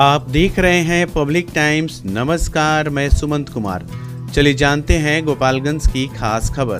आप देख रहे हैं पब्लिक टाइम्स। नमस्कार, मैं सुमंत कुमार। चलिए जानते हैं गोपालगंज की खास खबर।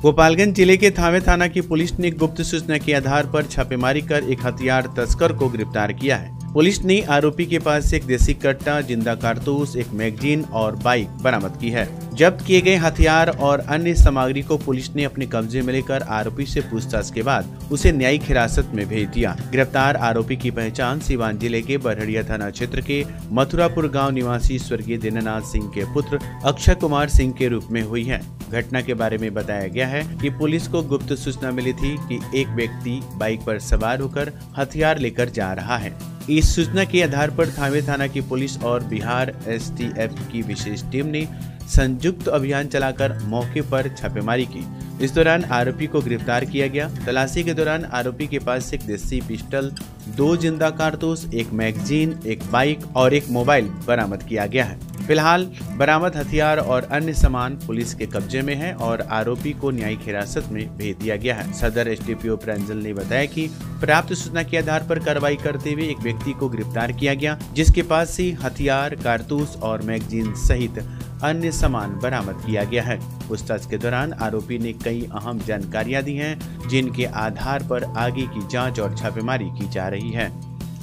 गोपालगंज जिले के थावे थाना की पुलिस ने गुप्त सूचना के आधार पर छापेमारी कर एक हथियार तस्कर को गिरफ्तार किया है। पुलिस ने आरोपी के पास से एक देसी कट्टा, जिंदा कारतूस, एक मैगजीन और बाइक बरामद की है। जब्त किए गए हथियार और अन्य सामग्री को पुलिस ने अपने कब्जे में लेकर आरोपी से पूछताछ के बाद उसे न्यायिक हिरासत में भेज दिया। गिरफ्तार आरोपी की पहचान सीवान जिले के बरहड़िया थाना क्षेत्र के मथुरापुर गांव निवासी स्वर्गीय दीनानाथ सिंह के पुत्र अक्षय कुमार सिंह के रूप में हुई है। घटना के बारे में बताया गया है कि पुलिस को गुप्त सूचना मिली थी कि एक व्यक्ति बाइक पर सवार होकर हथियार लेकर जा रहा है। इस सूचना के आधार पर थावे थाना की पुलिस और बिहार STF की विशेष टीम ने संयुक्त अभियान चलाकर मौके पर छापेमारी की। इस दौरान आरोपी को गिरफ्तार किया गया। तलाशी के दौरान आरोपी के पास एक देसी पिस्टल, 2 जिंदा कारतूस, एक मैगजीन, एक बाइक और एक मोबाइल बरामद किया गया है। फिलहाल बरामद हथियार और अन्य सामान पुलिस के कब्जे में है और आरोपी को न्यायिक हिरासत में भेज दिया गया है। सदर SDPO प्रांजल ने बताया कि प्राप्त सूचना के आधार पर कार्रवाई करते हुए एक व्यक्ति को गिरफ्तार किया गया, जिसके पास से हथियार, कारतूस और मैगजीन सहित अन्य सामान बरामद किया गया है। पूछताछ के दौरान आरोपी ने कई अहम जानकारियां दी हैं, जिनके आधार पर आगे की जांच और छापेमारी की जा रही है।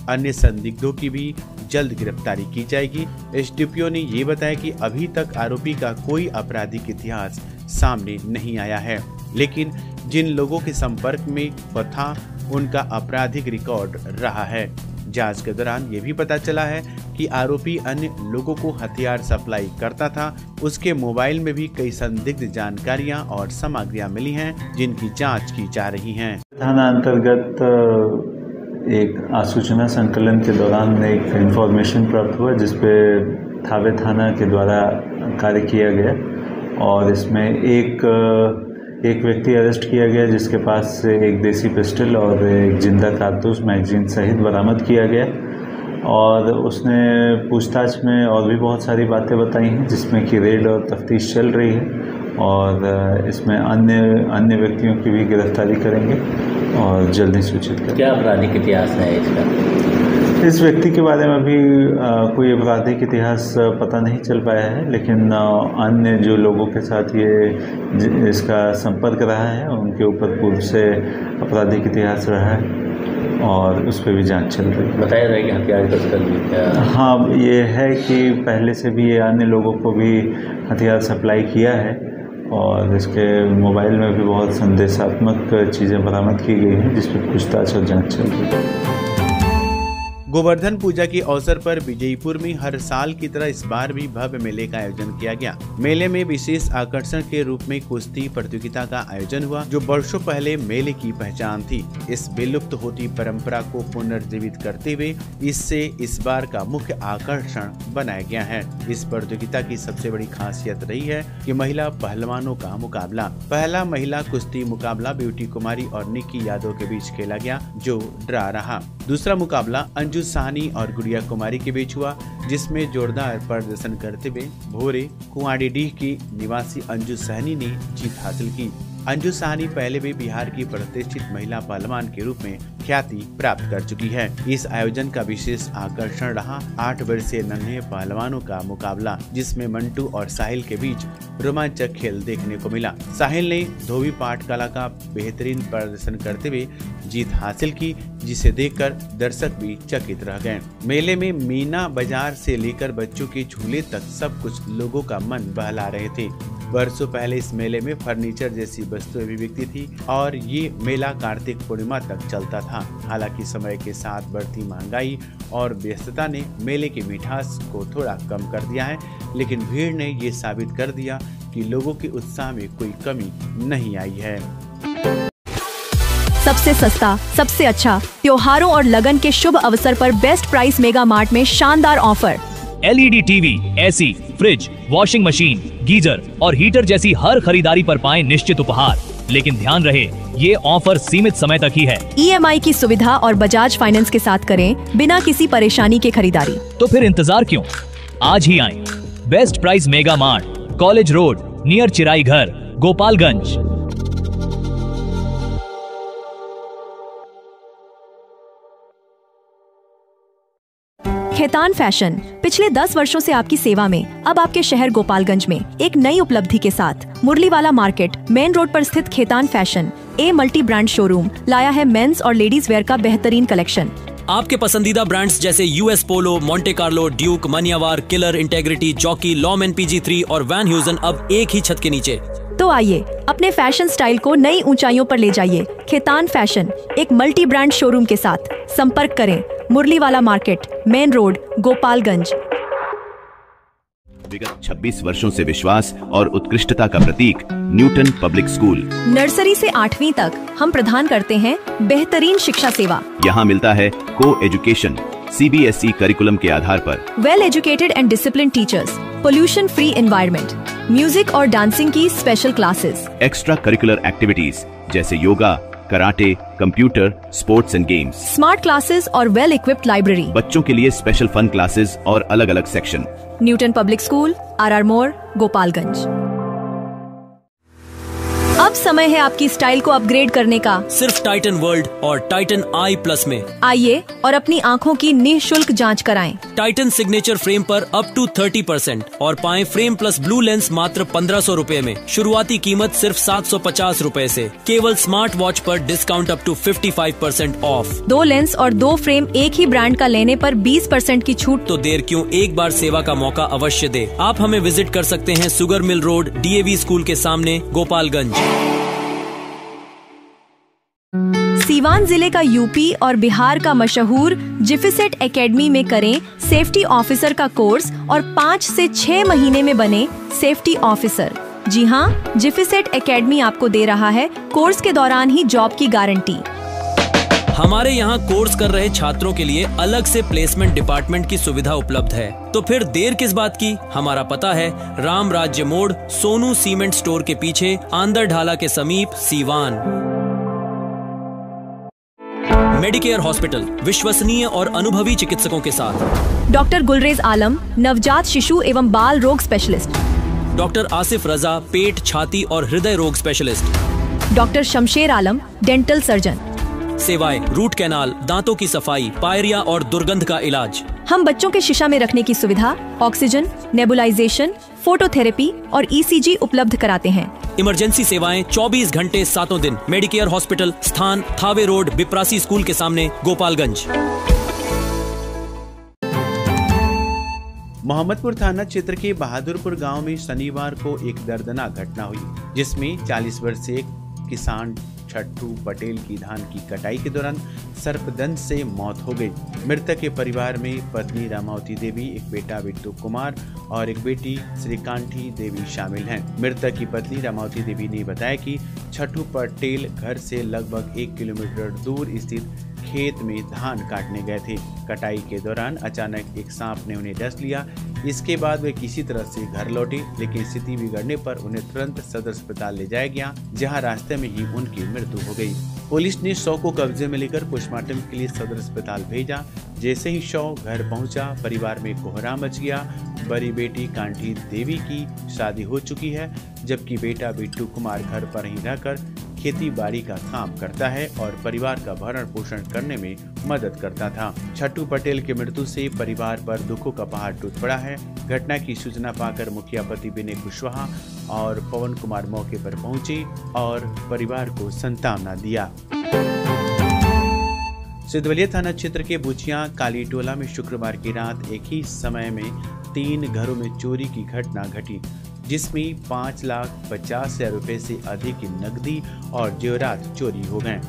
अन्य संदिग्धों की भी जल्द गिरफ्तारी की जाएगी। SDPO ने ये बताया कि अभी तक आरोपी का कोई आपराधिक इतिहास सामने नहीं आया है, लेकिन जिन लोगों के संपर्क में वह था उनका आपराधिक रिकॉर्ड रहा है। जांच के दौरान ये भी पता चला है कि आरोपी अन्य लोगों को हथियार सप्लाई करता था। उसके मोबाइल में भी कई संदिग्ध जानकारियां और सामग्रियां मिली हैं, जिनकी जांच की जा रही हैं। थाना अंतर्गत एक आसूचना संकलन के दौरान एक इंफॉर्मेशन प्राप्त हुआ, जिसपे थावे थाना के द्वारा कार्य किया गया और इसमें एक व्यक्ति अरेस्ट किया गया, जिसके पास से एक देसी पिस्टल और एक जिंदा कारतूस, मैगजीन सहित बरामद किया गया और उसने पूछताछ में और भी बहुत सारी बातें बताई हैं, जिसमें कि रेड और तफ्तीश चल रही है और इसमें अन्य व्यक्तियों की भी गिरफ्तारी करेंगे और जल्द ही सूचित करेंगे। क्या आपराधिक इतिहास है इसका? इस व्यक्ति के बारे में अभी कोई आपराधिक इतिहास पता नहीं चल पाया है, लेकिन अन्य जो लोगों के साथ ये इसका संपर्क रहा है उनके ऊपर पूर्व से आपराधिक इतिहास रहा है और उस पर भी जांच चल रही है। बताया जाए कि हथियार तस्कर? हाँ, ये है कि पहले से भी ये अन्य लोगों को भी हथियार सप्लाई किया है और इसके मोबाइल में भी बहुत संदेशात्मक चीज़ें बरामद की गई हैं, जिस पर पूछताछ और जांच चल रही है। गोवर्धन पूजा के अवसर पर विजयपुर में हर साल की तरह इस बार भी भव्य मेले का आयोजन किया गया। मेले में विशेष आकर्षण के रूप में कुश्ती प्रतियोगिता का आयोजन हुआ, जो वर्षों पहले मेले की पहचान थी। इस विलुप्त होती परंपरा को पुनर्जीवित करते हुए इससे इस बार का मुख्य आकर्षण बनाया गया है। इस प्रतियोगिता की सबसे बड़ी खासियत रही है कि महिला पहलवानों का मुकाबला। पहला महिला कुश्ती मुकाबला ब्यूटी कुमारी और निक्की यादव के बीच खेला गया, जो ड्रा रहा। दूसरा मुकाबला अंजू साहनी और गुड़िया कुमारी के बीच हुआ, जिसमें जोरदार प्रदर्शन करते हुए भोरे कुआडीडीह की निवासी अंजू साहनी ने जीत हासिल की। अंजू साहनी पहले भी बिहार की प्रतिष्ठित महिला पहलवान के रूप में ख्याति प्राप्त कर चुकी है। इस आयोजन का विशेष आकर्षण रहा 8 वर्षीय नन्हे पहलवानों का मुकाबला, जिसमें मंटू और साहिल के बीच रोमांचक खेल देखने को मिला। साहिल ने धोबी पाठ कला का बेहतरीन प्रदर्शन करते हुए जीत हासिल की, जिसे देखकर दर्शक भी चकित रह गए। मेले में मीना बाजार से लेकर बच्चों के झूले तक सब कुछ लोगों का मन बहला रहे थे। वर्षों पहले इस मेले में फर्नीचर जैसी वस्तुएं भी बिकती थी और ये मेला कार्तिक पूर्णिमा तक चलता था। हालांकि समय के साथ बढ़ती महंगाई और व्यस्तता ने मेले की मिठास को थोड़ा कम कर दिया है, लेकिन भीड़ ने ये साबित कर दिया कि लोगों के उत्साह में कोई कमी नहीं आई है। सबसे सस्ता, सबसे अच्छा, त्योहारों और लगन के शुभ अवसर पर बेस्ट प्राइस मेगा मार्ट में शानदार offer. LED TV, AC, fridge, washing machine, geyser और हीटर जैसी हर खरीदारी पर पाएं निश्चित उपहार। लेकिन ध्यान रहे, ये ऑफर सीमित समय तक ही है। EMI की सुविधा और बजाज फाइनेंस के साथ करें बिना किसी परेशानी के खरीदारी। तो फिर इंतजार क्यों, आज ही आएं। Best price mega mart, college road, near Chirai Ghar, Gopalganj. Khetan fashion पिछले 10 वर्षों से आपकी सेवा में। अब आपके शहर गोपालगंज में एक नई उपलब्धि के साथ मुरलीवाला मार्केट मेन रोड पर स्थित Khetan fashion a multi brand showroom लाया है मेंस और लेडीज वेयर का बेहतरीन कलेक्शन। आपके पसंदीदा ब्रांड्स जैसे US Polo, Monte Carlo, Duke, Manyavar, Killer, Integrity, Jockey, Lawman PG3 और वैन ह्यूजन अब एक ही छत के नीचे। तो आइए अपने फैशन स्टाइल को नई ऊंचाइयों पर ले जाइए। खेतान फैशन एक मल्टी ब्रांड शोरूम के साथ संपर्क करें मुरलीवाला मार्केट मेन रोड गोपालगंज। विगत 26 वर्षों से विश्वास और उत्कृष्टता का प्रतीक न्यूटन पब्लिक स्कूल। नर्सरी से 8वीं तक हम प्रदान करते हैं बेहतरीन शिक्षा सेवा। यहाँ मिलता है को एजुकेशन CBSE करिकुलम के आधार पर, well educated and discipline teachers, pollution free environment, music और डांसिंग की special classes, extra curricular activities जैसे yoga, karate, computer, sports and games, smart classes और वेल इक्विप्ड लाइब्रेरी। बच्चों के लिए स्पेशल फन क्लासेस और अलग अलग section. Newton public school, RR मोड़, गोपालगंज। अब समय है आपकी स्टाइल को अपग्रेड करने का, सिर्फ टाइटन वर्ल्ड और टाइटन i+ में। आइए और अपनी आँखों की निःशुल्क जांच कराएं। टाइटन सिग्नेचर फ्रेम पर अप टू 30% और पाएं फ्रेम प्लस ब्लू लेंस मात्र 1500 रुपए में। शुरुआती कीमत सिर्फ 750 रुपए से। केवल स्मार्ट वॉच पर discount up to 55% off. 2 lens और 2 फ्रेम एक ही ब्रांड का लेने पर 20% की छूट। तो देर क्यों, एक बार सेवा का मौका अवश्य दे। आप हमें विजिट कर सकते हैं sugar mill road, DAV school के सामने, गोपालगंज। सीवान जिले का यूपी और बिहार का मशहूर जिफिसेट एकेडमी में करें सेफ्टी ऑफिसर का कोर्स और 5 से 6 महीने में बने सेफ्टी ऑफिसर। जी हाँ, जिफिसेट एकेडमी आपको दे रहा है कोर्स के दौरान ही जॉब की गारंटी। हमारे यहाँ कोर्स कर रहे छात्रों के लिए अलग से प्लेसमेंट डिपार्टमेंट की सुविधा उपलब्ध है। तो फिर देर किस बात की। हमारा पता है राम राज्य मोड़, सोनू सीमेंट स्टोर के पीछे, आंदर ढाला के समीप, सीवान। मेडिकेयर हॉस्पिटल, विश्वसनीय और अनुभवी चिकित्सकों के साथ। डॉक्टर गुलरेज आलम, नवजात शिशु एवं बाल रोग स्पेशलिस्ट। डॉक्टर आसिफ रजा, पेट, छाती और हृदय रोग स्पेशलिस्ट। डॉक्टर शमशेर आलम, डेंटल सर्जन। सेवाएं रूट कैनाल, दांतों की सफाई, पायरिया और दुर्गंध का इलाज। हम बच्चों के शीशा में रखने की सुविधा, ऑक्सीजन, नेबुलाइजेशन, फोटोथेरेपी और ECG उपलब्ध कराते हैं। इमरजेंसी सेवाएं 24 घंटे 7 दिन। मेडिकेयर हॉस्पिटल, स्थान थावे रोड, बिप्रासी स्कूल के सामने, गोपालगंज। मोहम्मदपुर थाना क्षेत्र के बहादुरपुर गांव में शनिवार को एक दर्दनाक घटना हुई, जिसमें 40 वर्षीय किसान छट्टू पटेल की धान की कटाई के दौरान सर्पदंश से मौत हो गई। मृतक के परिवार में पत्नी रामावती देवी, एक बेटा बिट्टू कुमार और एक बेटी श्रीकांठी देवी शामिल हैं। मृतक की पत्नी रामावती देवी ने बताया कि छट्टू पटेल घर से लगभग 1 किलोमीटर दूर स्थित खेत में धान काटने गए थे। कटाई के दौरान अचानक एक सांप ने उन्हें डस लिया। इसके बाद वे किसी तरह से घर लौटे, लेकिन स्थिति बिगड़ने पर उन्हें तुरंत सदर अस्पताल ले जाया गया, जहां रास्ते में ही उनकी मृत्यु हो गई। पुलिस ने शव को कब्जे में लेकर पोस्टमार्टम के लिए सदर अस्पताल भेजा। जैसे ही शव घर पहुंचा, परिवार में कोहराम मच गया। बड़ी बेटी कांठी देवी की शादी हो चुकी है, जबकि बेटा बिट्टू कुमार घर पर ही रहकर खेती बाड़ी का काम करता है और परिवार का भरण पोषण करने में मदद करता था। छट्टू पटेल की मृत्यु से परिवार पर दुखों का पहाड़ टूट पड़ा है। घटना की सूचना पाकर मुखिया पति विनय कुशवाहा और पवन कुमार मौके पर पहुंचे और परिवार को सांत्वना दिया। सिद्धवलिया थाना क्षेत्र के बुचिया काली टोला में शुक्रवार की रात एक ही समय में 3 घरों में चोरी की घटना घटी, जिसमें 5,50,000 रुपए से अधिक की नकदी और जेवरात चोरी हो गए।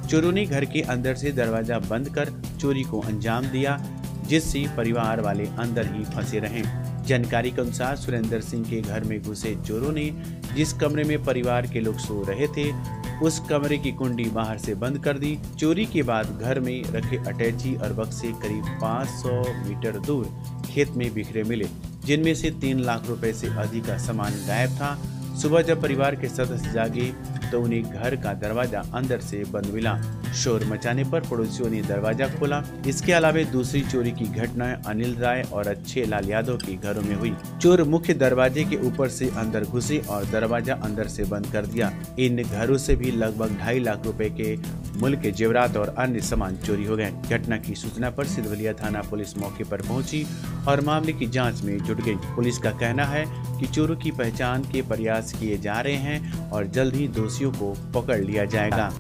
चोरों ने घर के अंदर से दरवाजा बंद कर चोरी को अंजाम दिया, जिससे परिवार वाले अंदर ही फंसे रहे। जानकारी के अनुसार सुरेंद्र सिंह के घर में घुसे चोरों ने जिस कमरे में परिवार के लोग सो रहे थे, उस कमरे की कुंडी बाहर से बंद कर दी। चोरी के बाद घर में रखे अटैची और बक्से करीब 500 मीटर दूर खेत में बिखरे मिले, जिनमें से 3 लाख रुपए से अधिक का सामान गायब था। सुबह जब परिवार के सदस्य जागे तो उन्हें घर का दरवाजा अंदर से बंद मिला। शोर मचाने पर पड़ोसियों ने दरवाजा खोला। इसके अलावा दूसरी चोरी की घटना अनिल राय और अच्छे लाल यादव के घरों में हुई। चोर मुख्य दरवाजे के ऊपर से अंदर घुसे और दरवाजा अंदर से बंद कर दिया। इन घरों से भी लगभग 2.5 लाख रुपए के मूल्य के जेवरात और अन्य सामान चोरी हो गए। घटना की सूचना पर सिधवलिया थाना पुलिस मौके पर पहुंची और मामले की जांच में जुट गई। पुलिस का कहना है कि चोरों की पहचान के प्रयास किए जा रहे हैं और जल्द ही दोषियों को पकड़ लिया जाएगा।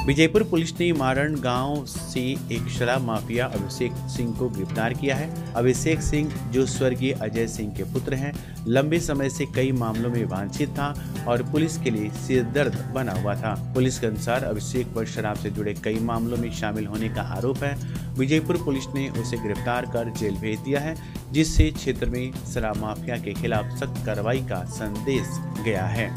विजयपुर पुलिस ने मारण गांव से एक शराब माफिया अभिषेक सिंह को गिरफ्तार किया है। अभिषेक सिंह, जो स्वर्गीय अजय सिंह के पुत्र हैं, लंबे समय से कई मामलों में वांछित था और पुलिस के लिए सिरदर्द बना हुआ था। पुलिस के अनुसार अभिषेक पर शराब से जुड़े कई मामलों में शामिल होने का आरोप है। विजयपुर पुलिस ने उसे गिरफ्तार कर जेल भेज दिया है, जिससे क्षेत्र में शराब माफिया के खिलाफ सख्त कार्रवाई का संदेश गया है।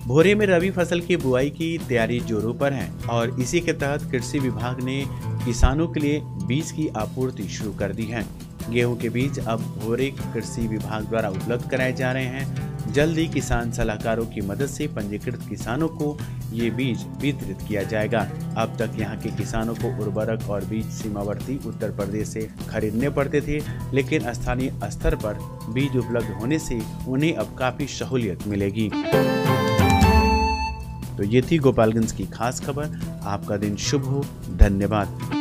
भोरे में रबी फसल की बुआई की तैयारी जोरों पर है और इसी के तहत कृषि विभाग ने किसानों के लिए बीज की आपूर्ति शुरू कर दी है। गेहूं के बीज अब भोरे कृषि विभाग द्वारा उपलब्ध कराए जा रहे हैं। जल्द ही किसान सलाहकारों की मदद से पंजीकृत किसानों को ये बीज वितरित किया जाएगा। अब तक यहाँ के किसानों को उर्वरक और बीज सीमावर्ती उत्तर प्रदेश से खरीदने पड़ते थे, लेकिन स्थानीय स्तर पर बीज उपलब्ध होने से उन्हें अब काफी सहूलियत मिलेगी। तो ये थी गोपालगंज की खास खबर। आपका दिन शुभ हो। धन्यवाद।